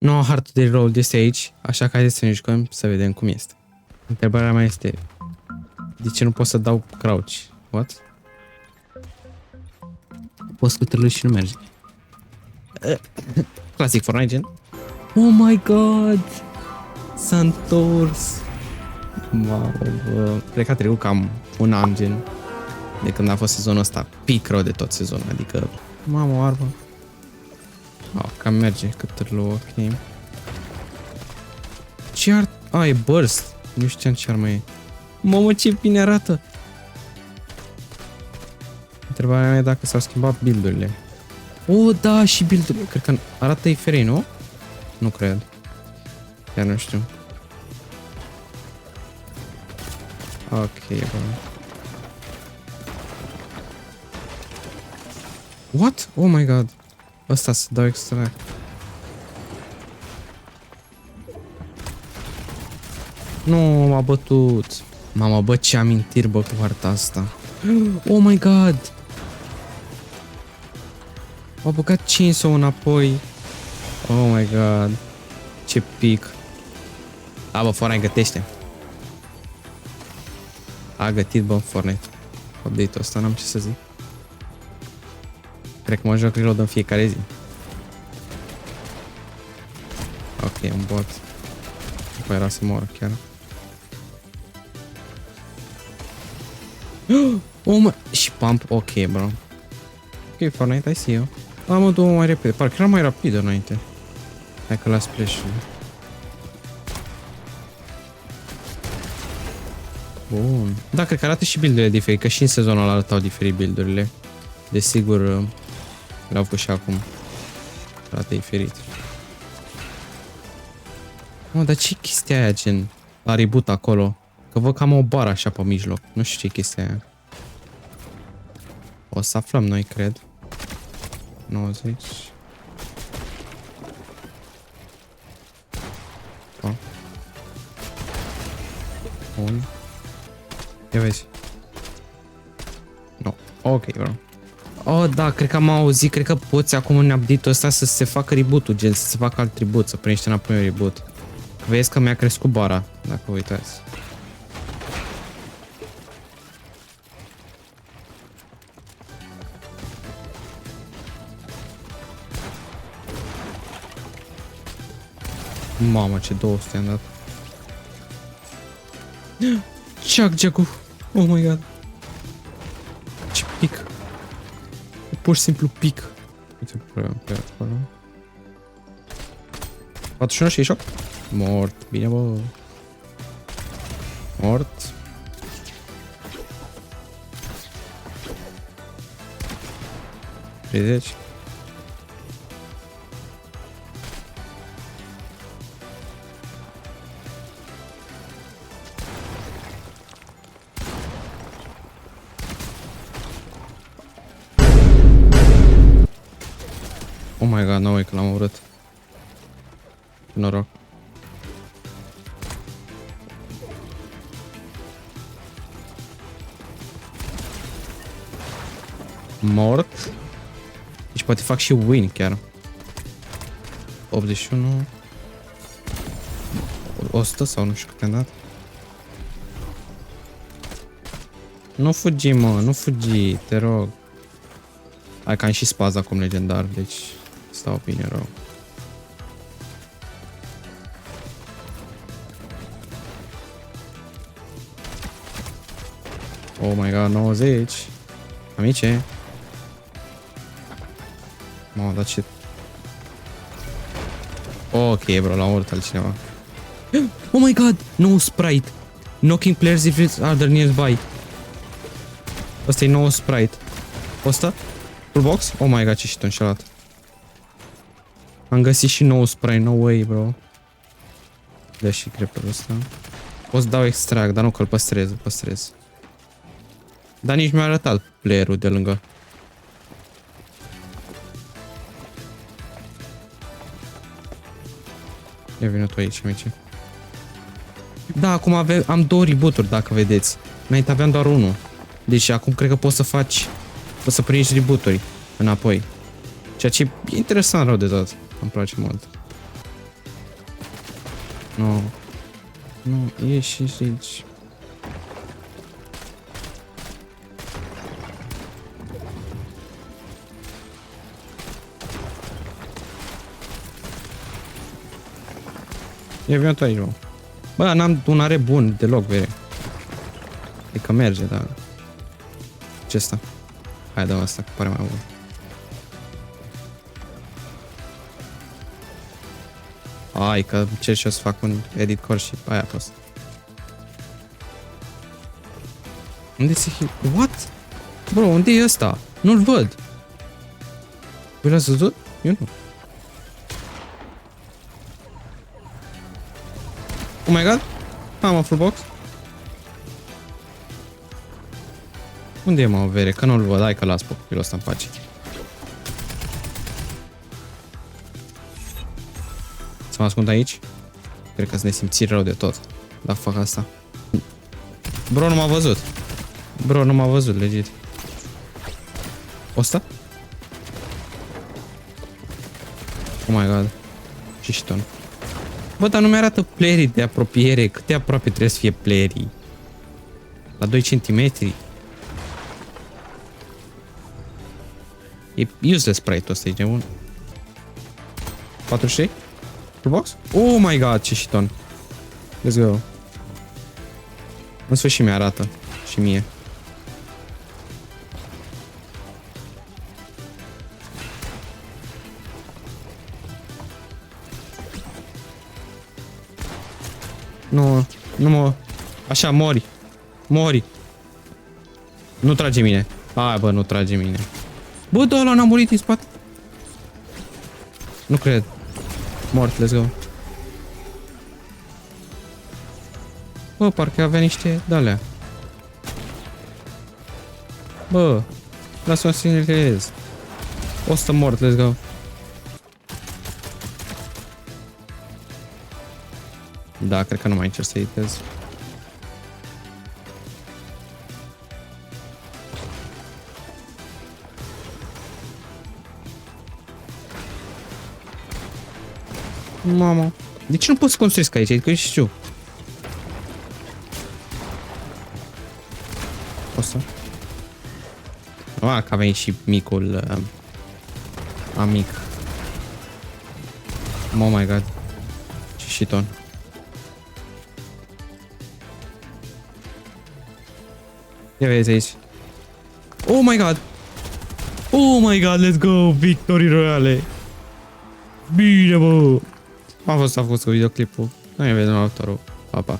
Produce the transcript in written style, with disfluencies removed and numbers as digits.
Noua hartă de roll este aici, așa că haideți să ne jucăm să vedem cum este. Întrebarea mea este, de ce nu pot să dau crouch? What? Pot să câtărlui și nu merge. Classic Fortnite gen. Oh my god! S-a întors! Mamă, bă. Cred că a trecut cam un an gen de când a fost sezonul ăsta. Pic rău de tot sezonul, adică... Mamă, o arbă. Oh, cam merge câtărlul, ok. Ce ar... A, e burst. Nu știam ce armă e. Mamă, ce bine arată! Întrebarea mea e dacă s-au schimbat build-urile. Oh, da, și build-urile. Cred că arată diferit, nu? Nu cred. Chiar nu știu. Ok, bă. What? Oh my god. Ăsta să dau extra. Nu, m-a bătut. Mama, bă, ce amintiri, bă, cu harta asta. Oh my god. M-a băgat Chainsaw înapoi. Oh my god. Ce pic. A, bă, Fortnite gătește. A gătit, bă, Fortnite. Update-ul ăsta, n-am ce să zic. Cred că mă joc reload în fiecare zi. Ok, un bot. După era să moră chiar. Oh, mă, și pump, ok, bro. Ok, Fortnite, I see you. A, mă duc mai repede, parcă era mai rapid înainte. Hai că las splash-ul. Bun. Da, cred că arată și build-urile diferit, că și în sezonul ăla arătau diferit build-urile. Desigur, le-au făcut și acum. Arată diferit. Mă, dar ce chestia aia, gen, la reboot acolo? Că văd că am o bară așa pe mijloc. Nu știu ce chestia aia. O să aflăm noi, cred. 90. Oh. Bun. Ia vezi. No. Ok, bro. Oh, da, cred că am auzit, cred că poți acum în update-ul ăsta să se facă reboot-ul, gen, să se facă alt reboot, să primești înapoi un reboot. Vezi că mi-a crescut bara, dacă vă uitați. Mamă, ce 200 am dat. Chuck Jagu. Oh my god. Ce pic. Pur și simplu pic. Uite pe acolo. 41 și șoc. Mort. Bine, bă. Mort. Treizeci. Oh my god, nu, că l-am urât. Noroc. Mort. Deci poate fac și win chiar. 81. 100 sau nu știu cât am dat. Nu fugi, mă, nu fugi, te rog. Hai că am și spaz acum legendar, deci stau bine rău. Oh my god, 90. Amice. Mamă, dar ce... Ok, bro, l-am urât altcineva. Oh my god, no sprite. Knocking players if it's other nearby. Ăsta e nou sprite. Ăsta? Full box? Oh my god, ce shit înșelat. Am găsit și nou spray, no way, bro. Dă și creeper-ul ăsta. O să dau extract, dar nu că-l păstrez. Dar nici mi-a arătat playerul de lângă. Ia vină tu aici, amici. Da, acum am două reboot-uri, dacă vedeți. Înainte aveam doar unul. Deci acum cred că poți să faci... Poți să prinzi reboot-uri înapoi. Ceea ce e interesant rău de tot. Îmi place mult. Nu. Nu, ieși aici. E avionul aici, mă. Bă, n-am un are bun deloc, vere. E că merge, dar... Ce asta? Hai, dă asta, că pare mai bun. Hai, că cer și eu să fac un edit core și aia a fost. Unde se hit? What? Bro, unde e ăsta? Nu-l văd. Voi l-ați văzut? Eu nu. Oh my god. Am un full box. Unde e, mă, vere? Că nu-l văd. Hai că las copilul ăsta în pace. Să mă ascund aici? Cred că-s nesimțiri rău de tot. Dar fac asta. Bro, nu m-a văzut. Bro, nu m-a văzut, legit. Ăsta? Oh my god. Ce șiton. Bă, dar nu mi-arată playerii de apropiere. Cât de aproape trebuie să fie playerii? La 2 cm. E useless sprite-ul ăsta, e gen 43? Full box? Oh my god, ce shiton. Let's go. În sfârșit mi-arată. Și mie. Nu, nu mă... Așa, mori. Mori. Nu trage mine. Hai, bă, nu trage mine. Bă, da, ăla n-a murit în spate. Nu cred. Mort, let's go. Bă, parcă avea niște de-alea. Bă, lasă-mă să signalez. 100 mort, let's go. Da, cred că nu mai încerc să editez. Mamă. De ce nu pot să construiesc aici? Adică eu știu. O să... că a venit și micul... amic. Oh my god. Ce shiton. Ia vezi aici. Oh my god. Oh my god, let's go. Victory royale. Bine, bă. A fost cu videoclipul. Noi ne vedem la următorul. Pa, pa.